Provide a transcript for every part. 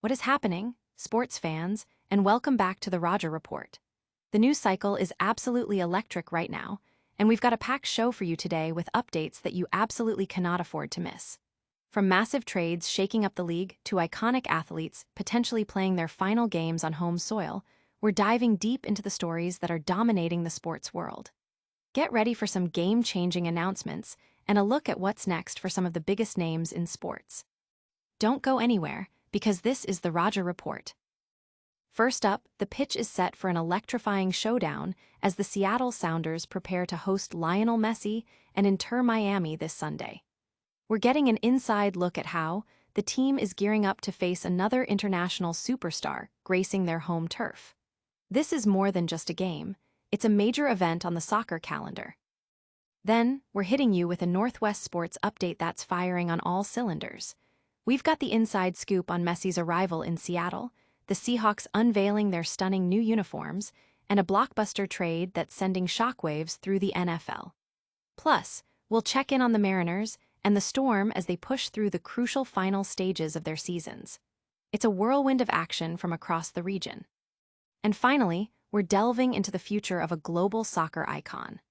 What is happening, sports fans, and welcome back to the Roger Report. The news cycle is absolutely electric right now, and we've got a packed show for you today with updates that you absolutely cannot afford to miss. From massive trades shaking up the league to iconic athletes potentially playing their final games on home soil, we're diving deep into the stories that are dominating the sports world. Get ready for some game-changing announcements and a look at what's next for some of the biggest names in sports. Don't go anywhere, because this is the Roger Report. First up, the pitch is set for an electrifying showdown as the Seattle Sounders prepare to host Lionel Messi and Inter Miami this Sunday. We're getting an inside look at how the team is gearing up to face another international superstar gracing their home turf. This is more than just a game, it's a major event on the soccer calendar. Then, we're hitting you with a Northwest Sports update that's firing on all cylinders. We've got the inside scoop on Messi's arrival in Seattle, the Seahawks unveiling their stunning new uniforms, and a blockbuster trade that's sending shockwaves through the NFL. Plus, we'll check in on the Mariners and the Storm as they push through the crucial final stages of their seasons. It's a whirlwind of action from across the region. And finally, we're delving into the future of a global soccer icon.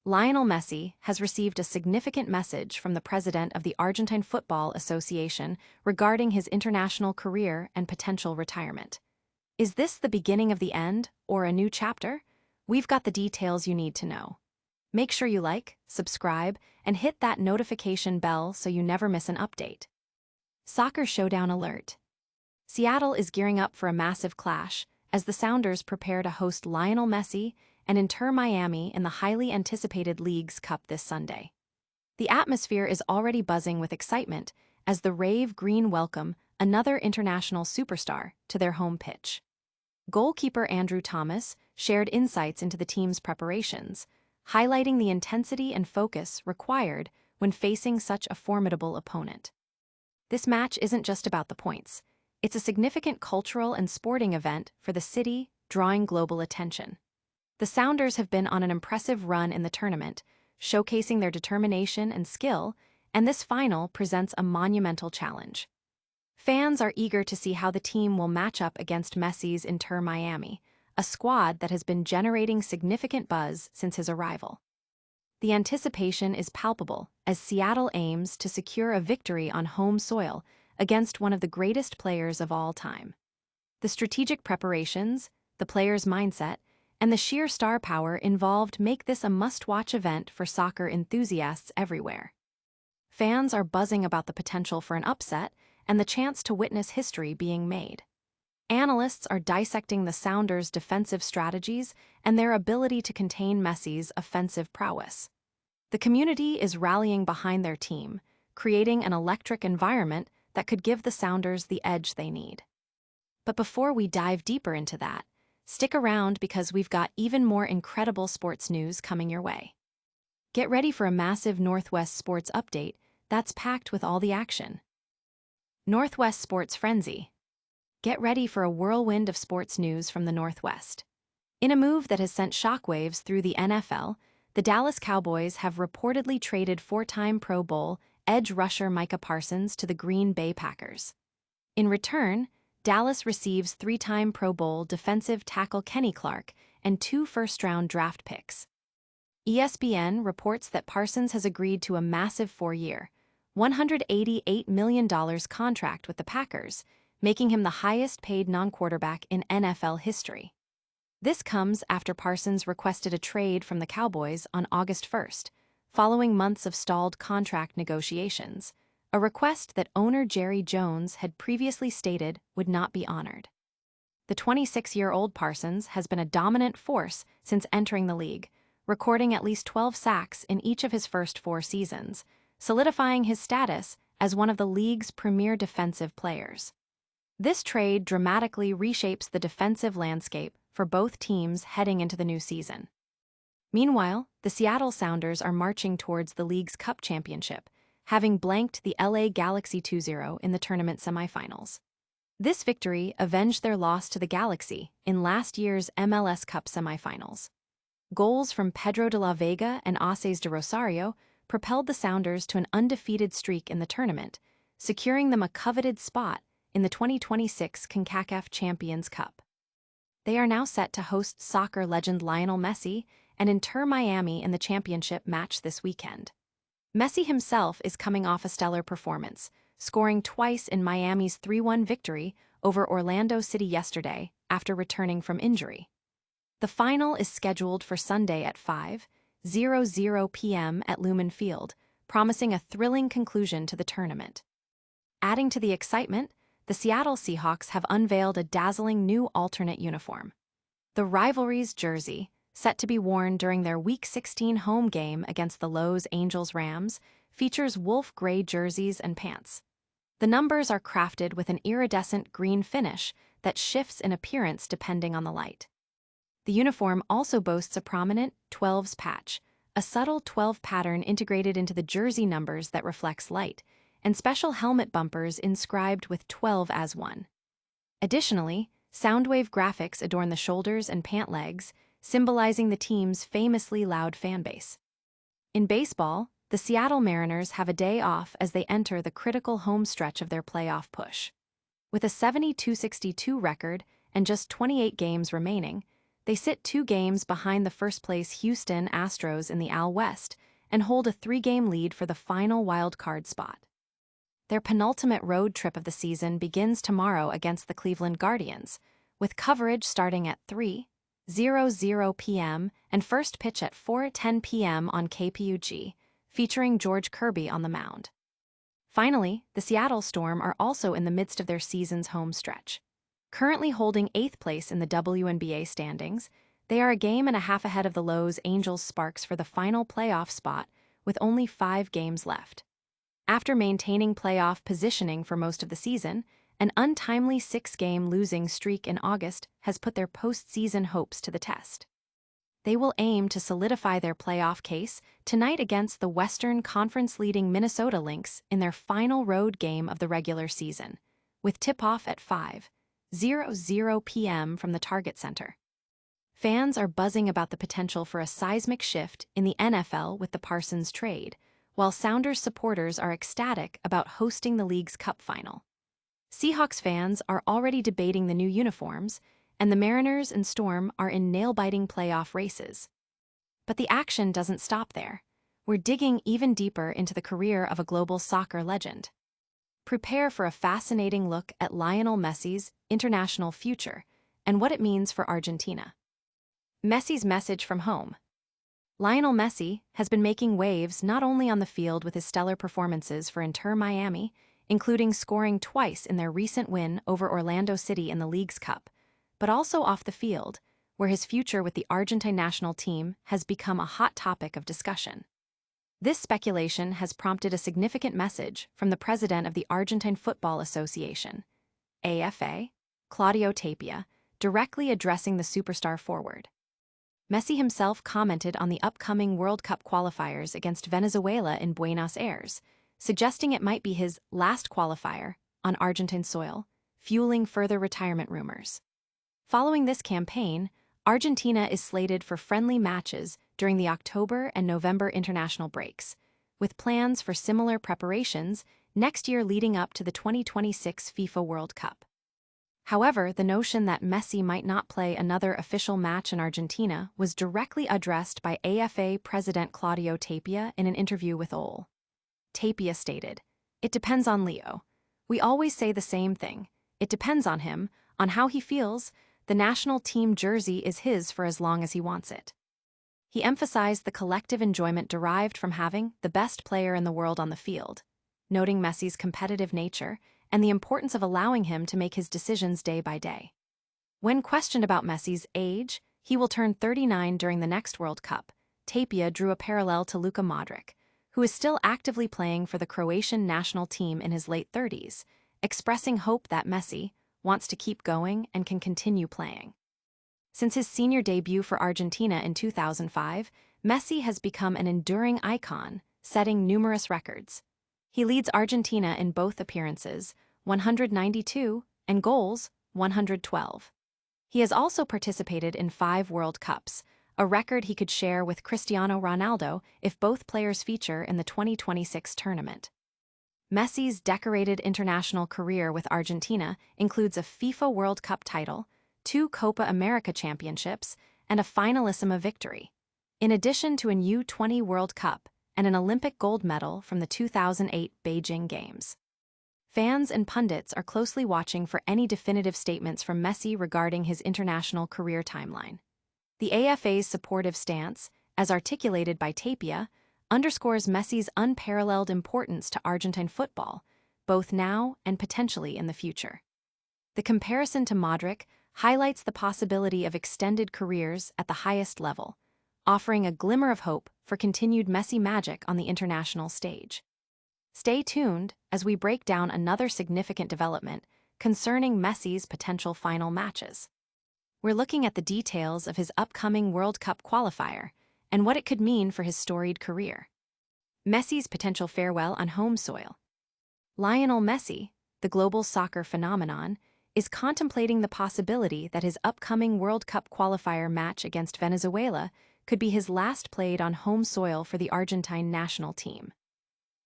Lionel Messi has received a significant message from the president of the Argentine Football Association regarding his international career and potential retirement. Is this the beginning of the end, or a new chapter? We've got the details you need to know. Make sure you like, subscribe, and hit that notification bell so you never miss an update. Soccer Showdown Alert. Seattle is gearing up for a massive clash as the Sounders prepare to host Lionel Messi and Inter Miami in the highly anticipated Leagues Cup this Sunday. The atmosphere is already buzzing with excitement as the Rave Green welcome another international superstar to their home pitch. Goalkeeper Andrew Thomas shared insights into the team's preparations, highlighting the intensity and focus required when facing such a formidable opponent. This match isn't just about the points. It's a significant cultural and sporting event for the city, drawing global attention. The Sounders have been on an impressive run in the tournament, showcasing their determination and skill, and this final presents a monumental challenge. Fans are eager to see how the team will match up against Messi's Inter Miami, a squad that has been generating significant buzz since his arrival. The anticipation is palpable as Seattle aims to secure a victory on home soil against one of the greatest players of all time. The strategic preparations, the player's mindset, and the sheer star power involved make this a must-watch event for soccer enthusiasts everywhere. Fans are buzzing about the potential for an upset and the chance to witness history being made. Analysts are dissecting the Sounders' defensive strategies and their ability to contain Messi's offensive prowess. The community is rallying behind their team, creating an electric environment that could give the Sounders the edge they need. But before we dive deeper into that, stick around because we've got even more incredible sports news coming your way. Get ready for a massive Northwest Sports update that's packed with all the action. Northwest Sports Frenzy. Get ready for a whirlwind of sports news from the Northwest. In a move that has sent shockwaves through the NFL, the Dallas Cowboys have reportedly traded four-time Pro Bowl edge rusher Micah Parsons to the Green Bay Packers. In return, Dallas receives three-time Pro Bowl defensive tackle Kenny Clark and 2 first-round draft picks. ESPN reports that Parsons has agreed to a massive 4-year, $188 million contract with the Packers, making him the highest-paid non-quarterback in NFL history. This comes after Parsons requested a trade from the Cowboys on August 1st, following months of stalled contract negotiations, a request that owner Jerry Jones had previously stated would not be honored. The 26-year-old Parsons has been a dominant force since entering the league, recording at least 12 sacks in each of his first 4 seasons, solidifying his status as one of the league's premier defensive players. This trade dramatically reshapes the defensive landscape for both teams heading into the new season. Meanwhile, the Seattle Sounders are marching towards the league's Cup championship, having blanked the LA Galaxy 2-0 in the tournament semifinals. This victory avenged their loss to the Galaxy in last year's MLS Cup semifinals. Goals from Pedro de la Vega and Aces de Rosario propelled the Sounders to an undefeated streak in the tournament, securing them a coveted spot in the 2026 CONCACAF Champions Cup. They are now set to host soccer legend Lionel Messi and Inter Miami in the championship match this weekend. Messi himself is coming off a stellar performance, scoring twice in Miami's 3-1 victory over Orlando City yesterday after returning from injury. The final is scheduled for Sunday at 5:00 p.m. at Lumen Field, promising a thrilling conclusion to the tournament. Adding to the excitement, the Seattle Seahawks have unveiled a dazzling new alternate uniform. The rivalry's jersey, set to be worn during their Week 16 home game against the Los Angeles Rams, features wolf gray jerseys and pants. The numbers are crafted with an iridescent green finish that shifts in appearance depending on the light. The uniform also boasts a prominent 12s patch, a subtle 12 pattern integrated into the jersey numbers that reflects light, and special helmet bumpers inscribed with 12 as 1. Additionally, Soundwave graphics adorn the shoulders and pant legs, symbolizing the team's famously loud fanbase. In baseball, the Seattle Mariners have a day off as they enter the critical home stretch of their playoff push. With a 72-62 record and just 28 games remaining, they sit 2 games behind the first-place Houston Astros in the AL West and hold a 3-game lead for the final wild-card spot. Their penultimate road trip of the season begins tomorrow against the Cleveland Guardians, with coverage starting at 3:00 p.m. and first pitch at 4:10 p.m. on KPUG, featuring George Kirby on the mound. Finally, the Seattle Storm are also in the midst of their season's home stretch. Currently holding 8th place in the WNBA standings, they are a game and a half ahead of the Los Angeles Sparks for the final playoff spot, with only 5 games left. After maintaining playoff positioning for most of the season, an untimely 6-game losing streak in August has put their postseason hopes to the test. They will aim to solidify their playoff case tonight against the Western Conference-leading Minnesota Lynx in their final road game of the regular season, with tip-off at 5:00 p.m. from the Target Center. Fans are buzzing about the potential for a seismic shift in the NFL with the Parsons trade, while Sounders supporters are ecstatic about hosting the league's cup final. Seahawks fans are already debating the new uniforms, and the Mariners and Storm are in nail-biting playoff races. But the action doesn't stop there. We're digging even deeper into the career of a global soccer legend. Prepare for a fascinating look at Lionel Messi's international future and what it means for Argentina. Messi's message from home. Lionel Messi has been making waves not only on the field with his stellar performances for Inter Miami, including scoring twice in their recent win over Orlando City in the League's Cup, but also off the field, where his future with the Argentine national team has become a hot topic of discussion. This speculation has prompted a significant message from the president of the Argentine Football Association, AFA, Claudio Tapia, directly addressing the superstar forward. Messi himself commented on the upcoming World Cup qualifiers against Venezuela in Buenos Aires, suggesting it might be his last qualifier on Argentine soil, fueling further retirement rumors. Following this campaign, Argentina is slated for friendly matches during the October and November international breaks, with plans for similar preparations next year leading up to the 2026 FIFA World Cup. However, the notion that Messi might not play another official match in Argentina was directly addressed by AFA President Claudio Tapia in an interview with OL. Tapia stated, "It depends on Leo. We always say the same thing. It depends on him, on how he feels. The national team jersey is his for as long as he wants it." He emphasized the collective enjoyment derived from having the best player in the world on the field, noting Messi's competitive nature and the importance of allowing him to make his decisions day by day. When questioned about Messi's age, he will turn 39 during the next World Cup. Tapia drew a parallel to Luka Modric, who is still actively playing for the Croatian national team in his late 30s, expressing hope that Messi wants to keep going and can continue playing. Since his senior debut for Argentina in 2005, Messi has become an enduring icon, setting numerous records. He leads Argentina in both appearances, 192, and goals, 112. He has also participated in 5 World Cups, a record he could share with Cristiano Ronaldo if both players feature in the 2026 tournament. Messi's decorated international career with Argentina includes a FIFA World Cup title, 2 Copa America championships, and a finalissima victory, in addition to an U20 World Cup and an Olympic gold medal from the 2008 Beijing Games. Fans and pundits are closely watching for any definitive statements from Messi regarding his international career timeline. The AFA's supportive stance, as articulated by Tapia, underscores Messi's unparalleled importance to Argentine football, both now and potentially in the future. The comparison to Modric highlights the possibility of extended careers at the highest level, offering a glimmer of hope for continued Messi magic on the international stage. Stay tuned as we break down another significant development concerning Messi's potential final matches. We're looking at the details of his upcoming World Cup qualifier and what it could mean for his storied career. Messi's potential farewell on home soil. Lionel Messi, the global soccer phenomenon, is contemplating the possibility that his upcoming World Cup qualifier match against Venezuela could be his last played on home soil for the Argentine national team.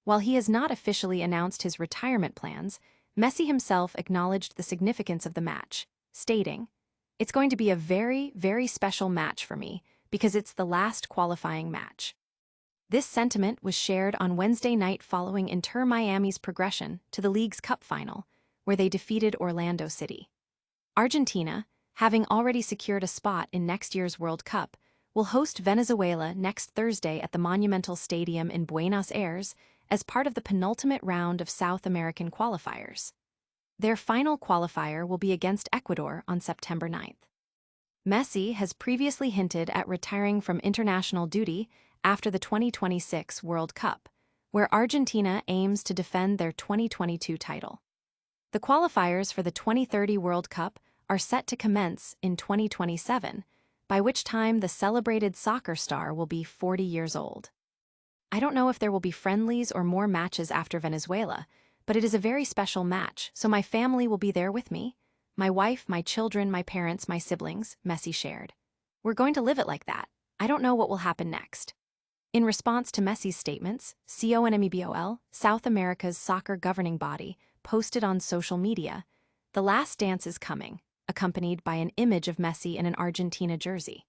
While he has not officially announced his retirement plans, Messi himself acknowledged the significance of the match, stating, "It's going to be a very, very special match for me because it's the last qualifying match." This sentiment was shared on Wednesday night following Inter Miami's progression to the league's cup final, where they defeated Orlando City. Argentina, having already secured a spot in next year's World Cup, will host Venezuela next Thursday at the Monumental Stadium in Buenos Aires as part of the penultimate round of South American qualifiers. Their final qualifier will be against Ecuador on September 9th. Messi has previously hinted at retiring from international duty after the 2026 World Cup, where Argentina aims to defend their 2022 title. The qualifiers for the 2030 World Cup are set to commence in 2027, by which time the celebrated soccer star will be 40 years old. I don't know if there will be friendlies or more matches after Venezuela, but it is a very special match, so my family will be there with me. My wife, my children, my parents, my siblings, Messi shared. We're going to live it like that. I don't know what will happen next. In response to Messi's statements, CONMEBOL, South America's soccer governing body, posted on social media, "The last dance is coming," accompanied by an image of Messi in an Argentina jersey.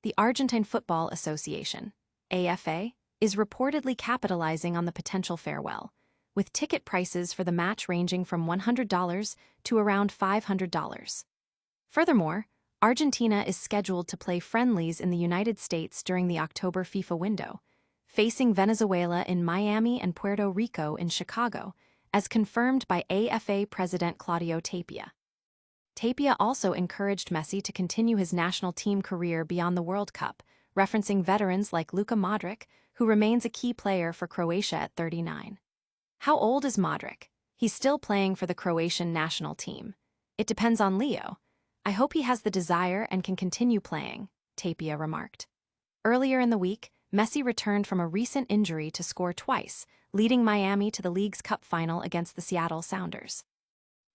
The Argentine Football Association, AFA, is reportedly capitalizing on the potential farewell, with ticket prices for the match ranging from $100 to around $500. Furthermore, Argentina is scheduled to play friendlies in the United States during the October FIFA window, facing Venezuela in Miami and Puerto Rico in Chicago, as confirmed by AFA President Claudio Tapia. Tapia also encouraged Messi to continue his national team career beyond the World Cup, referencing veterans like Luka Modric, who remains a key player for Croatia at 39. How old is Modric? He's still playing for the Croatian national team. It depends on Leo. I hope he has the desire and can continue playing, Tapia remarked. Earlier in the week, Messi returned from a recent injury to score twice, leading Miami to the league's cup final against the Seattle Sounders.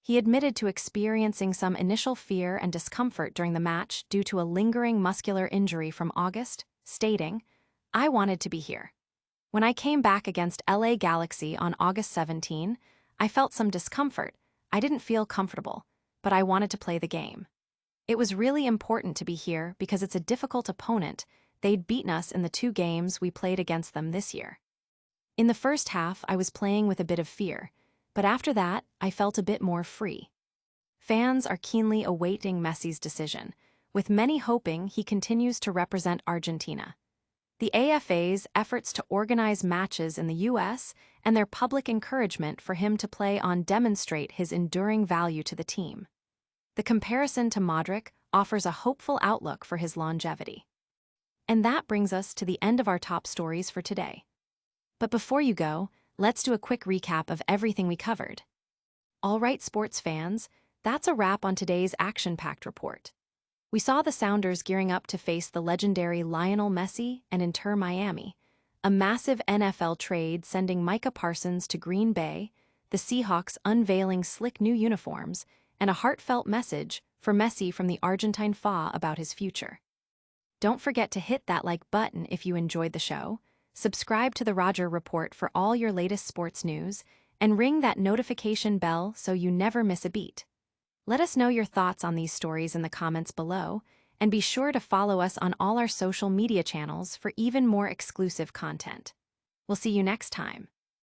He admitted to experiencing some initial fear and discomfort during the match due to a lingering muscular injury from August, stating, "I wanted to be here. When I came back against LA Galaxy on August 17, I felt some discomfort. I didn't feel comfortable, but I wanted to play the game. It was really important to be here because it's a difficult opponent. They'd beaten us in the 2 games we played against them this year. In the first half, I was playing with a bit of fear, but after that, I felt a bit more free." Fans are keenly awaiting Messi's decision, with many hoping he continues to represent Argentina. The AFA's efforts to organize matches in the U.S. and their public encouragement for him to play on demonstrate his enduring value to the team. The comparison to Modric offers a hopeful outlook for his longevity. And that brings us to the end of our top stories for today. But before you go, let's do a quick recap of everything we covered. All right, sports fans, that's a wrap on today's action-packed report. We saw the Sounders gearing up to face the legendary Lionel Messi and Inter Miami, a massive NFL trade sending Micah Parsons to Green Bay, the Seahawks unveiling slick new uniforms, and a heartfelt message for Messi from the Argentine FA about his future. Don't forget to hit that like button if you enjoyed the show, subscribe to the Roger Report for all your latest sports news, and ring that notification bell so you never miss a beat. Let us know your thoughts on these stories in the comments below, and be sure to follow us on all our social media channels for even more exclusive content. We'll see you next time.